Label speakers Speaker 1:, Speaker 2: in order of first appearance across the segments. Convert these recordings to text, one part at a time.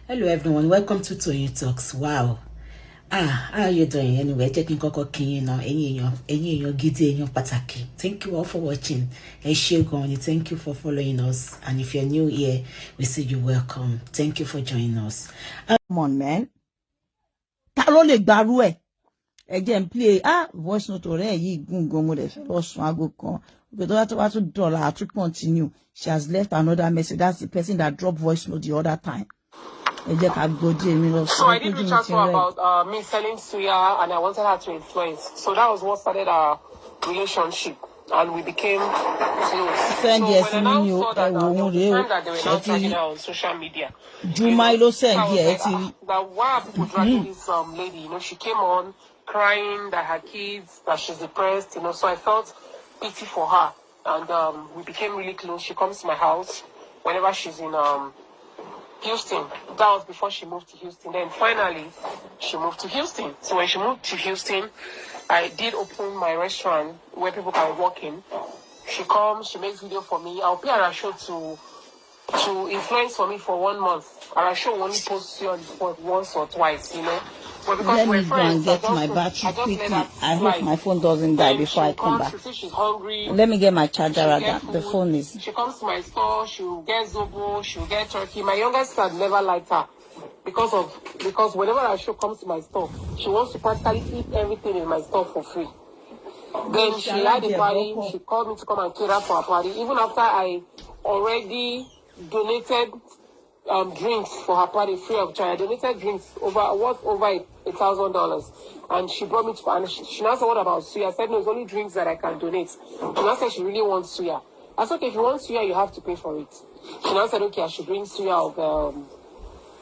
Speaker 1: Hello everyone, welcome to Toyeen Talks. Wow. How are you doing? Anyway, taking koko kin now. Any gidi pataki. Thank you all for watching. Thank you for following us. And if you're new here, we say you welcome. Thank you for joining us.
Speaker 2: Come on, man. Ta ló lè gbaru ẹ. Ẹ jẹ́ n play voice note ọ̀rẹ́ yìí gùn gan mo dẹ̀ fẹ́ lọ sùn aago kan. But tó dollar to continue. She has left another message. That's the person that dropped voice note the other time. So I
Speaker 3: did reach out to her about me selling suya, and I wanted her to influence. So that was what started our relationship, and we became close. So when I now saw that there was a time that they were now tagging her on social media, I was like, that why are people dragging this lady? You know, she came on crying that her kids, that she's depressed. You know, so I felt pity for her, and we became really close. She comes to my house whenever she's in Houston. That was before she moved to Houston. Then finally, she moved to Houston. So when she moved to Houston, I did open my restaurant where people can walk in. She comes, she makes video for me. I'll pay ARASHOW to influence for me for 1 month. ARASHOW only posts you on the spot once or twice, you know. But because
Speaker 2: let
Speaker 3: we're
Speaker 2: me
Speaker 3: friends,
Speaker 2: go and get my battery quickly. I hope my phone doesn't die before I come back.
Speaker 3: She says she's hungry.
Speaker 2: Let me get my charger rather. The phone is.
Speaker 3: She comes to my store. She'll get zobo. She'll get turkey. My youngest son never liked her because whenever ARASHOW comes to my store, she wants to practically eat everything in my store for free. Then she had a party. She called me to come and cater for a party. Even after I already donated drinks for her party free of charge. I donated drinks over $1,000, and she brought me to. And she now said, "What about suya?" I said, "No, it's only drinks that I can donate." She now said she really wants suya. I said, "Okay, if you want suya, you have to pay for it." She now said, "Okay, I should bring suya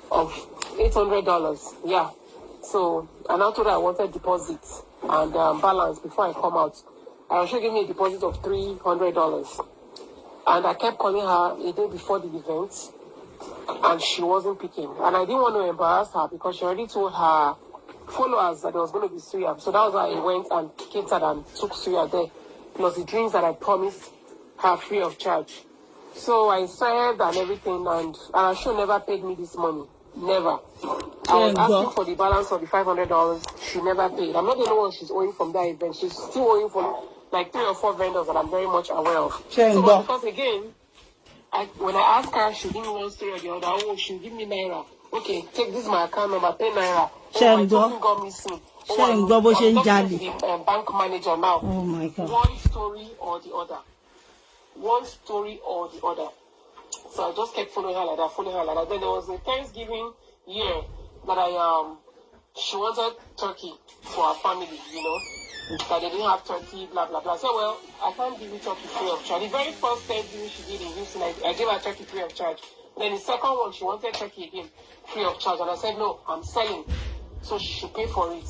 Speaker 3: of $800." Yeah. So I now told her I wanted deposit and balance before I come out. ARASHOW gave me a deposit of $300, and I kept calling her a day before the event, and she wasn't picking. And I didn't want to embarrass her because she already told her followers that there was going to be suya. So that was why I went and catered and took suya there, plus the drinks that I promised her free of charge. So I served and everything, and ARASHOW never paid me this money. Never. I was asking for the balance of the $500. She never paid. I'm not the only one she's owing from that event. She's still owing from like 3 or 4 vendors that I'm very much aware of. So because again, when I asked her, she didn't want to stay or the other. Oh, she'll give me naira. Okay, take this my account number, pay naira. Oh, my phone got missing. I'm talking to the bank manager now.
Speaker 2: Oh my God.
Speaker 3: One story or the other. One story or the other. So I just kept following her like that, Then there was a Thanksgiving year that she wanted turkey for her family, you know. That they didn't have turkey, blah, blah, blah. So, well, I can't give you turkey free of charge. The very first Thanksgiving she did in Houston, I gave her turkey free of charge. Then the second one, she wanted turkey again, free of charge. And I said, no, I'm selling. So she should pay for it.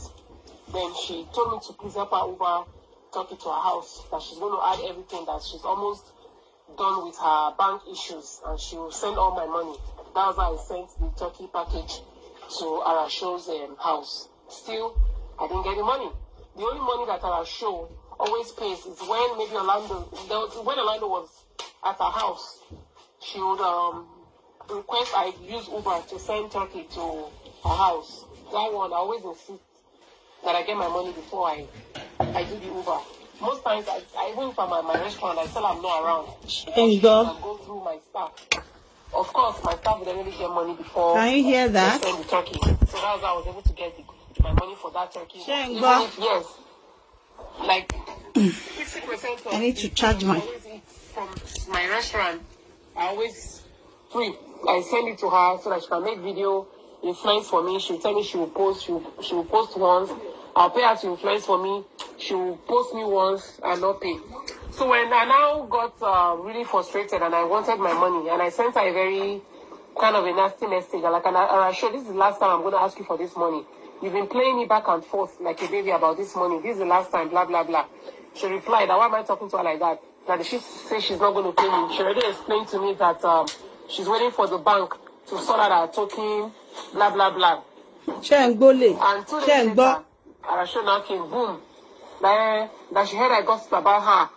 Speaker 3: Then she told me to please help her over turkey to her house, that she's going to add everything, that she's almost done with her bank issues, and she will send all my money. That was how I sent the turkey package to ARASHOW's house. Still, I didn't get the money. The only money that ARASHOW always pays is when maybe when Orlando was at her house, she would request I use Uber to send turkey to her house. That one, I always insist that I get my money before I do the Uber. Most times, I even if I'm at my restaurant, I tell I'm not around. I go through my staff. Of course, my staff would definitely get money before.
Speaker 2: Can you hear that?
Speaker 3: They send the turkey. So that's how I was able to get my money for that turkey. Even if, yes, like 60% of
Speaker 2: I need to charge my.
Speaker 3: From my restaurant, I always free. I send it to her so that she can make video, influence for me. She'll tell me she will post. She will post once. I'll pay her to influence for me. She will post me once and not pay. So when I now got really frustrated and I wanted my money, and I sent her a very kind of a nasty message, like, ARASHOW, this is the last time I'm going to ask you for this money. You've been playing me back and forth like a baby about this money. This is the last time, blah, blah, blah. She replied, why am I talking to her like that? That she says she's not going to pay me. She already explained to me that she's waiting for the bank to sort out her token, blah, blah, blah. And 2 days later, ARASHOW now came, boom. That she heard I gossiped about her.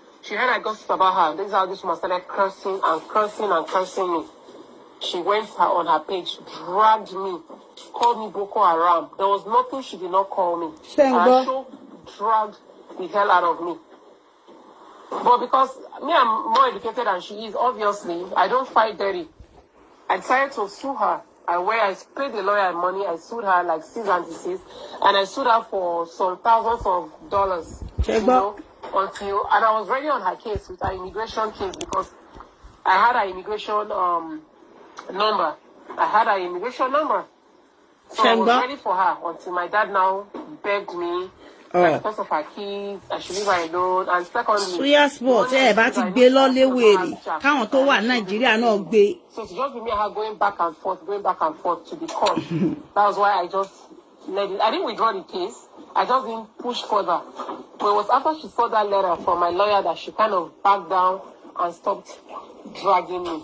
Speaker 3: This is how this woman started cursing and cursing and cursing me. she went on her page, dragged me, called me Boko Haram. There was nothing she did not call me. ARASHOW dragged the hell out of me. But because me, I'm more educated than she is, obviously, I don't fight dirty. I decided to sue her. I paid the lawyer money. I sued her like 6 and 6, and I sued her for some thousands of dollars. You know, and I was ready on her case with her immigration case because I had her immigration number. So I was ready for her until my dad now begged me. Because of her kids, I should leave her alone. And secondly,
Speaker 2: so yes, but bá ti gbé lọ léwèrè káwọn tó wà Nàìjíríà náà gbé.
Speaker 3: So it's just me and her going back and forth to the court. That was why I just let it. I didn't withdraw the case. I just didn't push further. But it was after she saw that letter from my lawyer that she kind of backed down and stopped dragging me.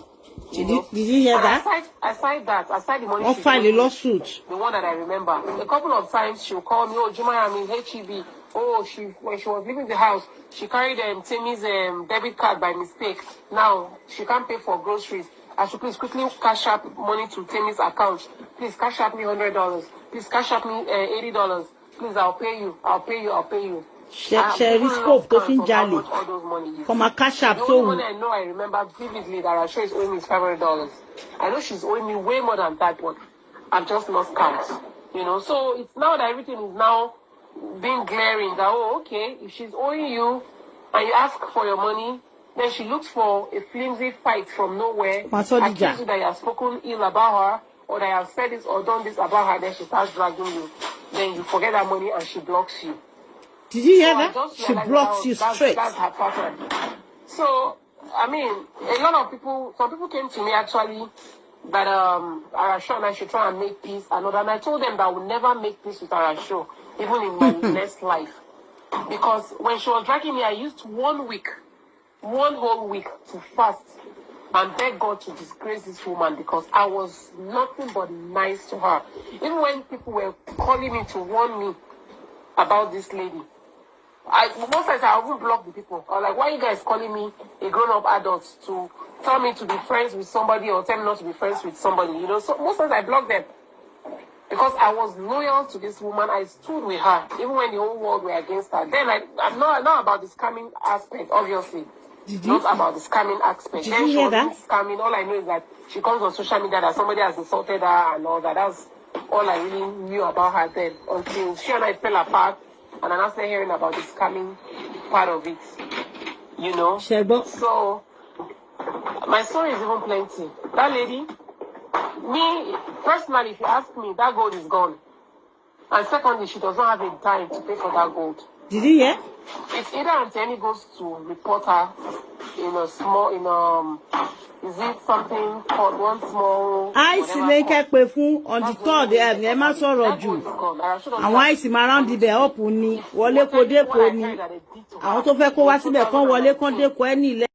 Speaker 3: Did you
Speaker 2: hear that?
Speaker 3: Aside the money,
Speaker 2: or file a lawsuit.
Speaker 3: The one that I remember. A couple of times she'll call me, oh, Juma, I'm in HEB. Oh, when she was leaving the house, she carried Temi's debit card by mistake. Now, she can't pay for groceries. I should please quickly cash up money to Temi's account. Please cash up me $100. Please cash up me $80. Please, I'll pay you.
Speaker 2: Sherry scope to fin jolly. From a cash app,
Speaker 3: the only money I know, I remember vividly that ARASHOW is owing me $500. I know she's owing me way more than that, but I've just lost count. You know, so it's now that everything is now being glaring that, oh, okay, if she's owing you and you ask for your money, then she looks for a flimsy fight from nowhere. Accuse you that you have spoken ill about her, or that you have said this or done this about her, then she starts dragging you. Then you forget that money and she blocks you.
Speaker 2: Did you hear that? She blocks you straight.
Speaker 3: That's her pattern. So, I mean, some people came to me actually that ARASHOW and I should try and make peace and I told them that I would never make peace with ARASHOW, even in my next life. Because when she was dragging me, I used 1 week, 1 whole week to fast and beg God to disgrace this woman because I was nothing but nice to her. Even when people were calling me to warn me about this lady, most times I won't block the people. I was like, why are you guys calling me a grown-up adult to tell me to be friends with somebody or tell me not to be friends with somebody? You know, so most times I block them because I was loyal to this woman. I stood with her even when the whole world were against her. Then I'm not about the scamming aspect, obviously. Not about the scamming aspect.
Speaker 2: Did you hear that?
Speaker 3: Scamming. All I know is that she comes on social media that somebody has insulted her and all that. That's all I really knew about her then until she and I fell apart. And I started hearing about the scamming part of it, you know. So, my story is even plenty. That lady, me, personally, if you ask me, that gold is gone. And secondly, she does not have a dime to pay for that gold.
Speaker 2: Did you hear?
Speaker 3: It's either TANI goes to report her in a small, is it something called one small...
Speaker 2: Ice make a pay fún on the third ẹ má sọ̀rọ̀ jù. Àwọn ice máa round ibẹ̀ up ni, wọlé kó dé kó ni. Àwọn tó fẹ́ kó wá síbẹ̀ kán wọlé kán dé kó ẹni ilẹ̀.